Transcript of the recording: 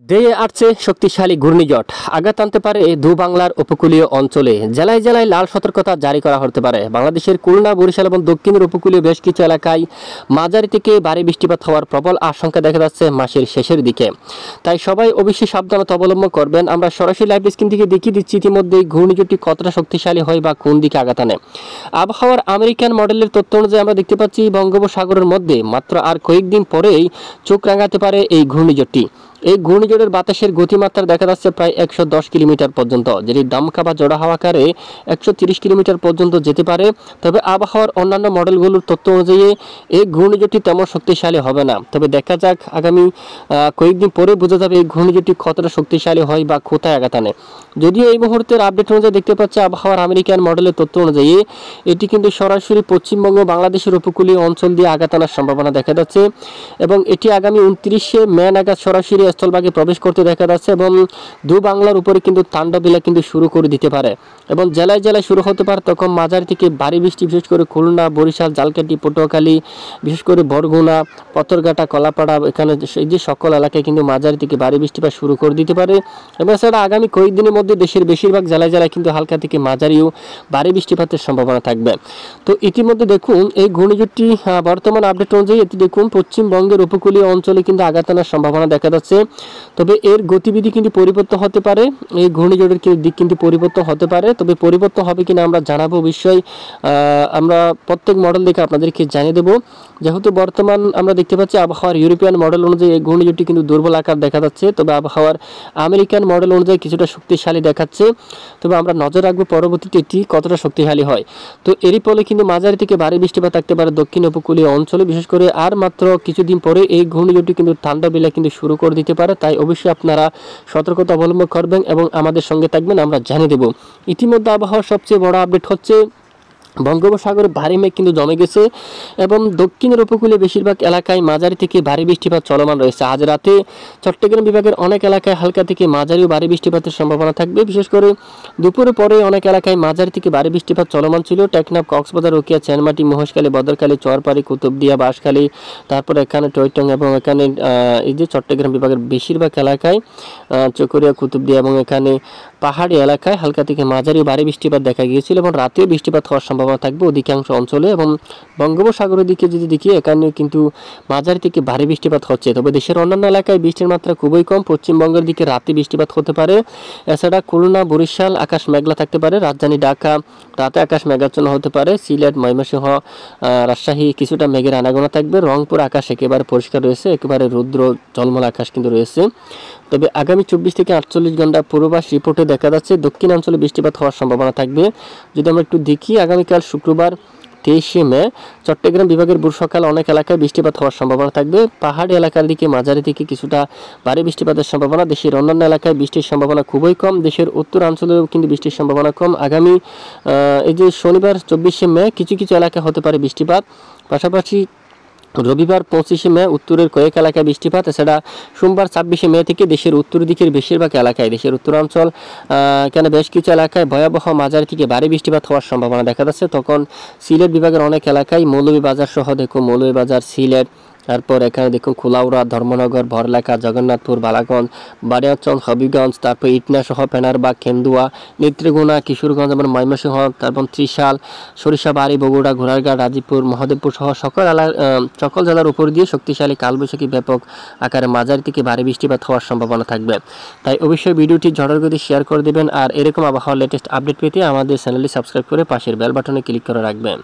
দেয়ে আসছে শক্তিশালী ঘূর্ণিঝড়, আঘাত আনতে পারে দু বাংলার উপকূলীয় অঞ্চলে। জেলায় জেলায় লাল সতর্কতা জারি করা হতে পারে। বাংলাদেশের খুলনা, বরিশাল এবং দক্ষিণের উপকূলীয় বেশ কিছু এলাকায় মাঝারি থেকে ভারী বৃষ্টিপাত হওয়ার প্রবল আশঙ্কা দেখা যাচ্ছে মাসের শেষের দিকে। তাই সবাই অবশ্যই সাবধানতা অবলম্বন করবেন। আমরা সরাসরি লাইভ স্ক্রিন থেকে দেখিয়ে দিচ্ছি ইতিমধ্যে ঘূর্ণিঝড়টি কতটা শক্তিশালী হয় বা কোন দিকে আঘাত আনে। আবহাওয়ার আমেরিকান মডেলের তথ্য অনুযায়ী আমরা দেখতে পাচ্ছি বঙ্গোপসাগরের মধ্যে মাত্র আর কয়েকদিন পরেই চোখ রাঙাতে পারে এই ঘূর্ণিঝড়টি। এই ঘূর্ণিঝড়ের বাতাসের গতিমাত্রা দেখা যাচ্ছে প্রায় 110 কিলোমিটার পর্যন্ত, যেটি দমকা বা জোড়া হাওয়া আকারে 130 কিলোমিটার পর্যন্ত যেতে পারে। তবে আবহাওয়ার অন্যান্য মডেলগুলোর তথ্য অনুযায়ী এই ঘূর্ণিঝড়টি তেমন শক্তিশালী হবে না। তবে দেখা যাক, আগামী কয়েকদিন পরে বোঝা যাবে এই ঘূর্ণিঝড়টি কতটা শক্তিশালী হয় বা কোথায় আঘাত আনে। যদিও এই মুহূর্তের আপডেট অনুযায়ী দেখতে পাচ্ছি আবহাওয়ার আমেরিকান মডেলের তথ্য অনুযায়ী এটি কিন্তু সরাসরি পশ্চিমবঙ্গ, বাংলাদেশের উপকূলীয় অঞ্চল দিয়ে আঘাত আনার সম্ভাবনা দেখা যাচ্ছে এবং এটি আগামী 29শে মে নাগাদ সরাসরি স্থলভাগে প্রবেশ করতে দেখা যাচ্ছে এবং দু বাংলার উপরে কিন্তু তাণ্ডবলীলা কিন্তু শুরু করে দিতে পারে এবং জেলায় জেলায় শুরু হতে পারে তখন মাঝারি থেকে ভারী বৃষ্টি, বিশেষ করে খুলনা, বরিশাল, ঝালকাঠি, পটুয়াখালী, বিশেষ করে বরগুনা, পাথরঘাটা, কলাপাড়া, এখানে এই যে সকল এলাকায় কিন্তু মাঝারি থেকে ভারী বৃষ্টিপাত শুরু করে দিতে পারে। এবং এছাড়া আগামী কয়েকদিনের মধ্যে দেশের বেশিরভাগ জেলায় জেলায় কিন্তু হালকা থেকে মাঝারিও ভারী বৃষ্টিপাতের সম্ভাবনা থাকবে। তো ইতিমধ্যে দেখুন এই ঘূর্ণিঝড়টি বর্তমান আপডেট অনুযায়ী এটি দেখুন পশ্চিমবঙ্গের উপকূলীয় অঞ্চলে কিন্তু আঘাত আনার সম্ভাবনা দেখা যাচ্ছে। তবে এর গতিবিধি কিন্তু পরিবর্তন হতে পারে, এই ঘূর্ণিঝড়ের দিক কিন্তু পরিবর্তন হতে পারে। তবে পরিবর্তন হবে কিনা আমরা জানাবো অবশ্যই, আমরা প্রত্যেক মডেল দেখে আপনাদেরকে জানিয়ে দেবো। যেহেতু বর্তমান আমরা দেখতে পাচ্ছি আবহাওয়ার ইউরোপিয়ান মডেল অনুযায়ী এই ঘূর্ণিঝড়টি কিন্তু দুর্বল আকার দেখা যাচ্ছে, তবে আবহাওয়ার আমেরিকান মডেল অনুযায়ী কিছুটা শক্তিশালী দেখাচ্ছে। তবে আমরা নজর রাখবো পরবর্তীতে এটি কতটা শক্তিশালী হয়। তো এরই ফলে কিন্তু মাঝারি থেকে ভারী বৃষ্টিপাত থাকতে পারে দক্ষিণ উপকূলীয় অঞ্চলে, বিশেষ করে আর মাত্র কিছুদিন পরে এই ঘূর্ণিঝড়টি কিন্তু তাণ্ডবলীলা কিন্তু শুরু করে দিতে পারে। তাই অবশ্যই আপনারা সতর্কতা অবলম্বন করবেন এবং আমাদের সঙ্গে থাকবেন, আমরা জানিয়ে দেব। ইতিমধ্যে আবহাওয়ার সবচেয়ে বড় আপডেট হচ্ছে বঙ্গোপসাগরে ভারী মেঘ কিন্তু জমে গেছে এবং দক্ষিণের উপকূলে বেশিরভাগ এলাকায় মাঝারি থেকে ভারী বৃষ্টিপাত চলমান রয়েছে। আজ রাতে চট্টগ্রাম বিভাগের অনেক এলাকায় হালকা থেকে মাঝারি ও ভারী বৃষ্টিপাতের সম্ভাবনা থাকবে। বিশেষ করে দুপুরে পরে অনেক এলাকায় মাঝারি থেকে ভারী বৃষ্টিপাত চলমান ছিল। টেকনাফ, কক্সবাজার, রোকিয়া, চানমাটি, মহেশখালী, বদরখালী, চরপাড়ি, কুতুবদিয়া, বাঁশখালী, তারপরে এখানে টয়টং এবং এখানে এই যে চট্টগ্রাম বিভাগের বেশিরভাগ এলাকায় চকরিয়া, কুতুবদিয়া এবং এখানে পাহাড়ি এলাকায় হালকা থেকে মাঝারি ও ভারী বৃষ্টিপাত দেখা গিয়েছিল এবং রাতেও বৃষ্টিপাত হওয়ার সম্ভাবনা থাকবে অধিকাংশ অঞ্চলে। এবং বঙ্গোপসাগরের দিকে যদি দেখি, এখানে কিন্তু মাঝারি থেকে ভারী বৃষ্টিপাত হচ্ছে। তবে দেশের অন্যান্য এলাকায় বৃষ্টির মাত্রা খুবই কম। পশ্চিমবঙ্গের দিকে রাতে বৃষ্টিপাত হতে পারে। এছাড়া খুলনা, বরিশাল আকাশ মেঘলা থাকতে পারে। রাজধানী ঢাকা রাতে আকাশ মেঘাচ্ছন্ন হতে পারে। সিলেট, ময়মনসিংহ, রাজশাহী কিছুটা মেঘের আনাগোনা থাকবে। রংপুর আকাশ একেবারে পরিষ্কার রয়েছে, একেবারে রৌদ্র ঝলমল আকাশ কিন্তু রয়েছে। তবে আগামী 24 থেকে 48 ঘন্টা পূর্বাভাস রিপোর্টে দেখা যাচ্ছে দক্ষিণাঞ্চলে বৃষ্টিপাত হওয়ার সম্ভাবনা থাকবে। যদি আমরা একটু দেখি, আগামীকাল শুক্রবার 23শে মে চট্টগ্রাম বিভাগের ভোর সকাল অনেক এলাকায় বৃষ্টিপাত হওয়ার সম্ভাবনা থাকবে। পাহাড়ি এলাকার দিকে মাঝারি থেকে কিছুটা ভারী বৃষ্টিপাতের সম্ভাবনা। দেশের অন্যান্য এলাকায় বৃষ্টির সম্ভাবনা খুবই কম। দেশের উত্তরাঞ্চলেও কিন্তু বৃষ্টির সম্ভাবনা কম। আগামী এই যে শনিবার 24শে মে কিছু কিছু এলাকায় হতে পারে বৃষ্টিপাত। পাশাপাশি রবিবার 25শে মে উত্তরের কয়েক এলাকায় বৃষ্টিপাত। এছাড়া সোমবার 26শে মে থেকে দেশের উত্তর দিকের বেশিরভাগ এলাকায়, দেশের উত্তরাঞ্চল এখানে বেশ কিছু এলাকায় ভয়াবহ মাঝারি থেকে ভারী বৃষ্টিপাত হওয়ার সম্ভাবনা দেখা যাচ্ছে। তখন সিলেট বিভাগের অনেক এলাকায় মৌলভীবাজার সহ দেখুন মৌলভীবাজার, সিলেট, তারপর এখানে দেখুন কুলাউড়া, ধর্মনগর, ভরলেখা, জগন্নাথপুর, বালাগঞ্জ, বাড়িয়াচল, হবিগঞ্জ, তারপর ইটনা সহ পেনারবাগ, কেন্দুয়া, নেত্রীগুনা, কিশোরগঞ্জ এবং ময়মনসিংহ, তারপর ত্রিশাল, সরিষাবাড়ি, বগুড়া, ঘোড়ারঘাট, রাজীবপুর, মহদেবপুর সহ সকল জেলার উপর দিয়ে শক্তিশালী কালবৈশাখী ব্যাপক আকারে মাঝারি থেকে ভারী বৃষ্টিপাত হওয়ার সম্ভাবনা থাকবে। তাই অবশ্যই ভিডিওটি ঝড়ের গতি শেয়ার করে দেবেন আর এরকম আবহাওয়ার লেটেস্ট আপডেট পেতে আমাদের চ্যানেলটি সাবস্ক্রাইব করে পাশের বেল বাটনে ক্লিক করে রাখবেন।